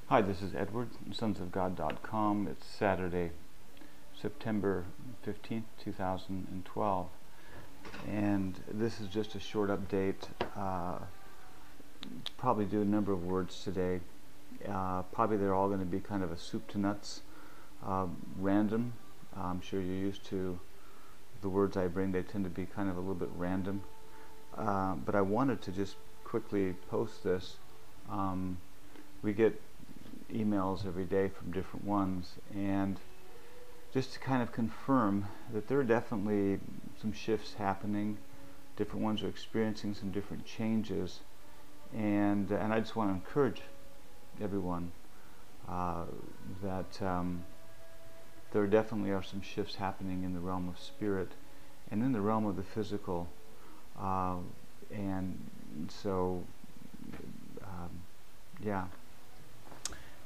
Hi, this is Edward, sonsofgod.com. It's Saturday, September 15th, 2012. And this is just a short update. Probably do a number of words today. Probably they're all going to be kind of a soup to nuts, random. I'm sure you're used to the words I bring. They tend to be kind of a little bit random. But I wanted to just quickly post this. We get emails every day from different ones, and just to kind of confirm that there are definitely some shifts happening. Different ones are experiencing some different changes, and I just want to encourage everyone that there definitely are some shifts happening in the realm of spirit and in the realm of the physical, and so yeah.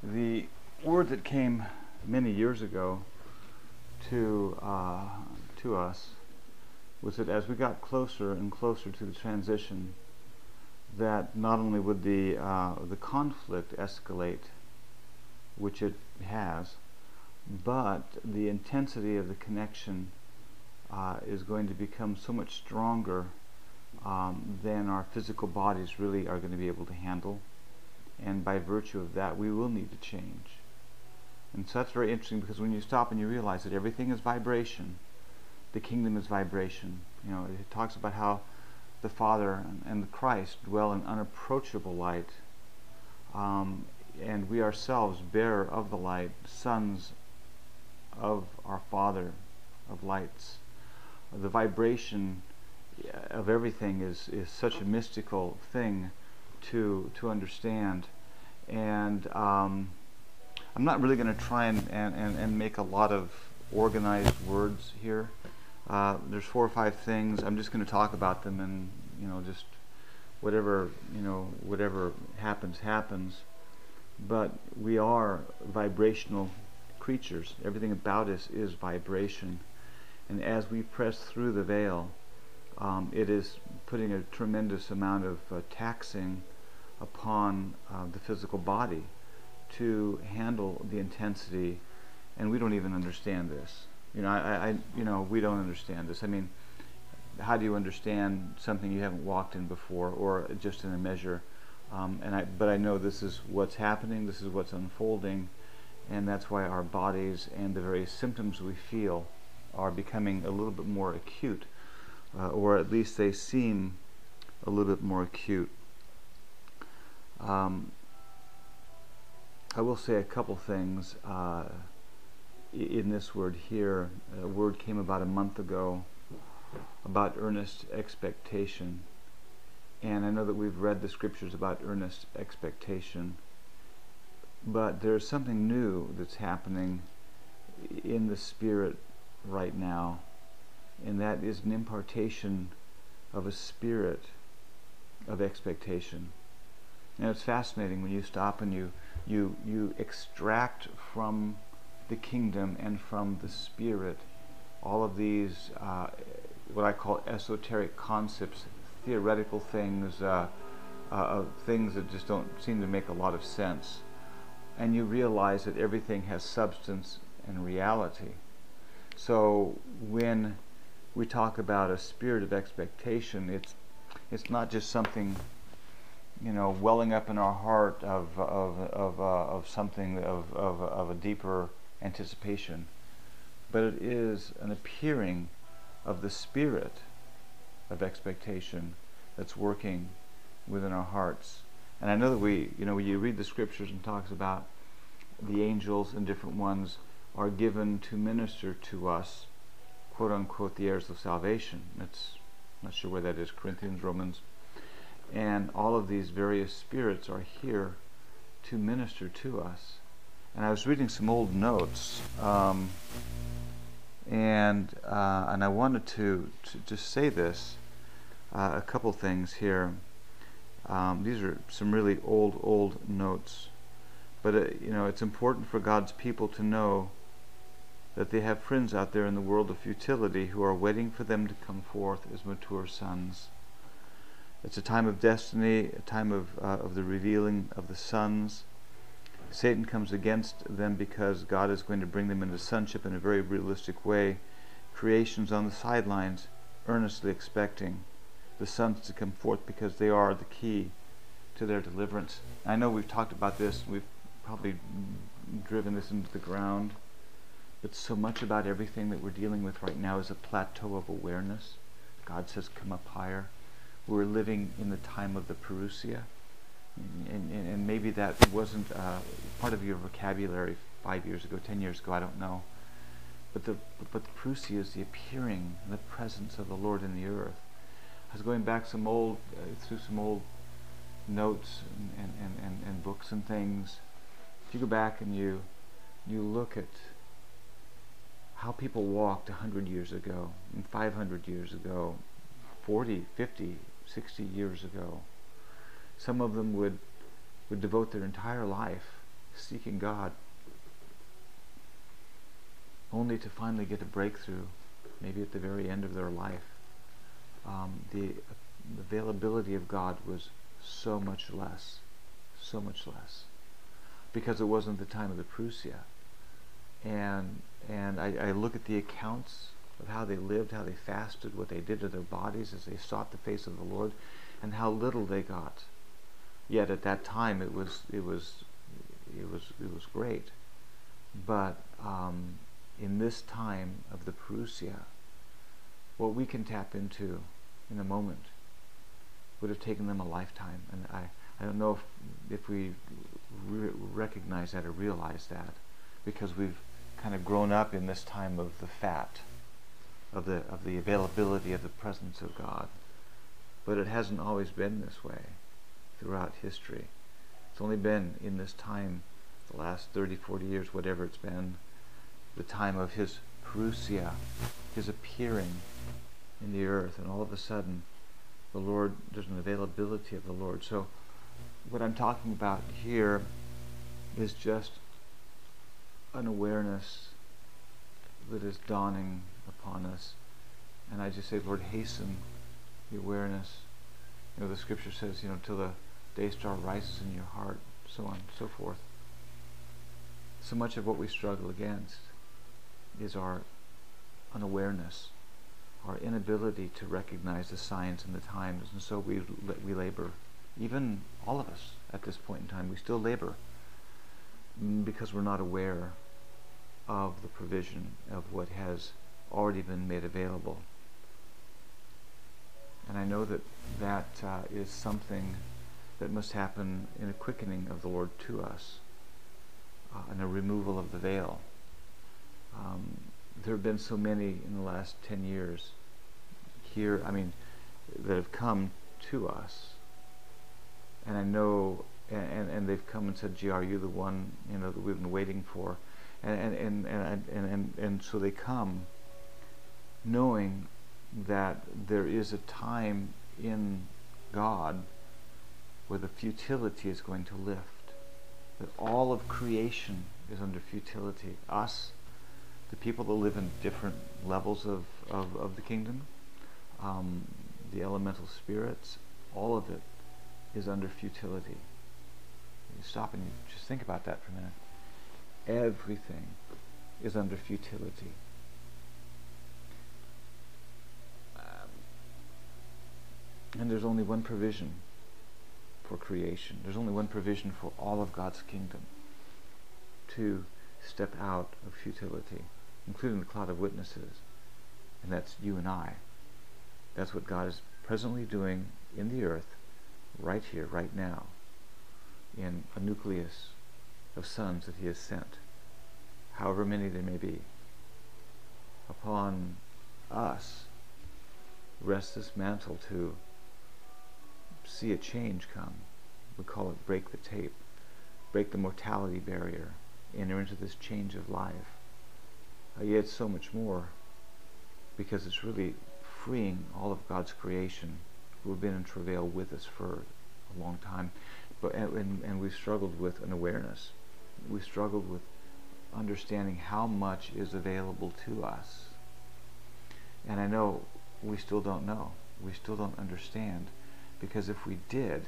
The word that came many years ago to us was that as we got closer and closer to the transition, that not only would the conflict escalate, which it has, but the intensity of the connection is going to become so much stronger than our physical bodies really are going to be able to handle. And by virtue of that, we will need to change. And so that's very interesting, because when you stop and you realize that everything is vibration, the kingdom is vibration. You know, it talks about how the Father and the Christ dwell in unapproachable light, and we ourselves, bearer of the light, sons of our Father of lights. The vibration of everything is such a mystical thing to understand, and I'm not really going to try and make a lot of organized words here. There's 4 or 5 things. I'm just going to talk about them, and just whatever happens. But we are vibrational creatures. Everything about us is vibration, and as we press through the veil, it is putting a tremendous amount of taxing upon the physical body to handle the intensity, and we don't even understand this. We don't understand this. I mean, how do you understand something you haven't walked in before, or just in a measure? But I know this is what's happening. This is what's unfolding, and that's why our bodies and the various symptoms we feel are becoming a little bit more acute. Or at least they seem a little bit more acute. I will say a couple things in this word here. A word came about a month ago about earnest expectation, and I know that we've read the scriptures about earnest expectation, but there's something new that's happening in the spirit right now, and that is an impartation of a spirit of expectation. Now, it's fascinating when you stop and you extract from the kingdom and from the spirit all of these what I call esoteric concepts, theoretical things, things that just don't seem to make a lot of sense, and you realize that everything has substance and reality. So when we talk about a spirit of expectation, it's not just something welling up in our heart of something of a deeper anticipation, but it is an appearing of the spirit of expectation that's working within our hearts. And I know that when you read the scriptures and talks about the angels and different ones are given to minister to us, quote unquote, the heirs of salvation. It's not sure where that is, Corinthians, Romans. And all of these various spirits are here to minister to us. And I was reading some old notes, and I wanted to just say this, a couple things here. These are some really old notes, but it's important for God's people to know that they have friends out there in the world of futility who are waiting for them to come forth as mature sons. It's a time of destiny, a time of the revealing of the sons. Satan comes against them because God is going to bring them into sonship in a very realistic way. Creation's on the sidelines, earnestly expecting the sons to come forth because they are the key to their deliverance. I know we've talked about this, we've probably driven this into the ground, but so much about everything that we're dealing with right now is a plateau of awareness. God says, come up higher. We're living in the time of the parousia. And maybe that wasn't part of your vocabulary 5 years ago, 10 years ago, I don't know. But the parousia is the appearing and the presence of the Lord in the earth. I was going back through some old notes and books and things. If you go back and you look at how people walked 100 years ago, and 500 years ago, 40, 50, 60 years ago, some of them would devote their entire life seeking God, only to finally get a breakthrough, maybe at the very end of their life. The availability of God was so much less, because it wasn't the time of the parousia. And I look at the accounts of how they lived, how they fasted, what they did to their bodies as they sought the face of the Lord, and how little they got. Yet at that time it was great. But in this time of the parousia, what we can tap into in a moment would have taken them a lifetime. And I don't know if we recognize that or realize that, because we've kind of grown up in this time of the fat, of the availability of the presence of God. But it hasn't always been this way throughout history. It's only been in this time, the last 30, 40 years, whatever it's been, the time of his parousia, his appearing in the earth, and all of a sudden the Lord, there's an availability of the Lord. So what I'm talking about here is just an awareness that is dawning upon us. And I just say, Lord, hasten the awareness. You know, the scripture says, till the day star rises in your heart, so on and so forth. So much of what we struggle against is our unawareness, our inability to recognize the signs and the times, and so we labor. Even all of us at this point in time, we still labor because we're not aware of the provision of what has already been made available. And I know that is something that must happen in a quickening of the Lord to us, and a removal of the veil. There have been so many in the last 10 years here, that have come to us. And I know, and they've come and said, gee, are you the one, that we've been waiting for? And so they come knowing that there is a time in God where the futility is going to lift, that all of creation is under futility. Us, the people that live in different levels of the kingdom, the elemental spirits, all of it is under futility. You stop and you just think about that for a minute. Everything is under futility. And there's only one provision for creation. There's only one provision for all of God's kingdom: to step out of futility, including the cloud of witnesses. And that's you and I. That's what God is presently doing in the earth, right here, right now, in a nucleus of sons that he has sent, however many there may be. Upon us rests this mantle to see a change come. We call it break the tape, break the mortality barrier, enter into this change of life. Yet it's so much more, because it's really freeing all of God's creation who have been in travail with us for a long time. And we've struggled with an awareness. We've struggled with understanding how much is available to us. And I know we still don't know. We still don't understand. because if we did,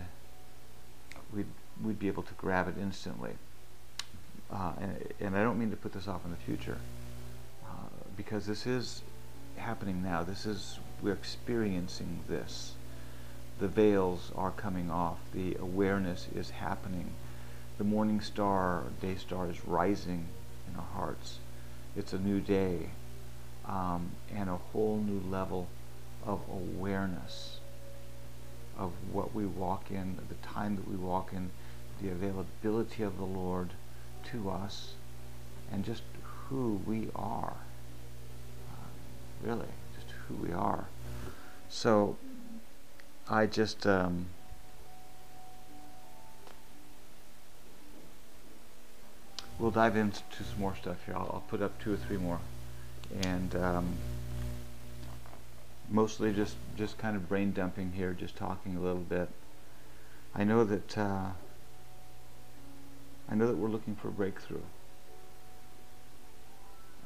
we'd be able to grab it instantly. And I don't mean to put this off in the future, because this is happening now. We're experiencing this. The veils are coming off. The awareness is happening. The morning star, day star, is rising in our hearts. It's a new day, and a whole new level of awareness of what we walk in, the time that we walk in, the availability of the Lord to us, and just who we are. Really, just who we are. So I just we'll dive into some more stuff here. I'll put up 2 or 3 more, and mostly just kind of brain dumping here, just talking a little bit. I know that we're looking for a breakthrough,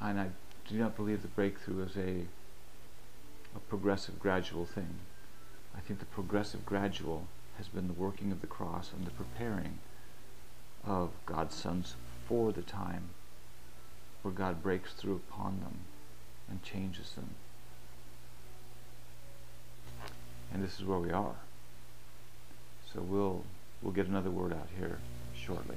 and I do not believe the breakthrough is a progressive, gradual thing. I think the progressive, gradual has been the working of the cross and the preparing of God's sons for the time where God breaks through upon them and changes them. And this is where we are. So we'll get another word out here shortly.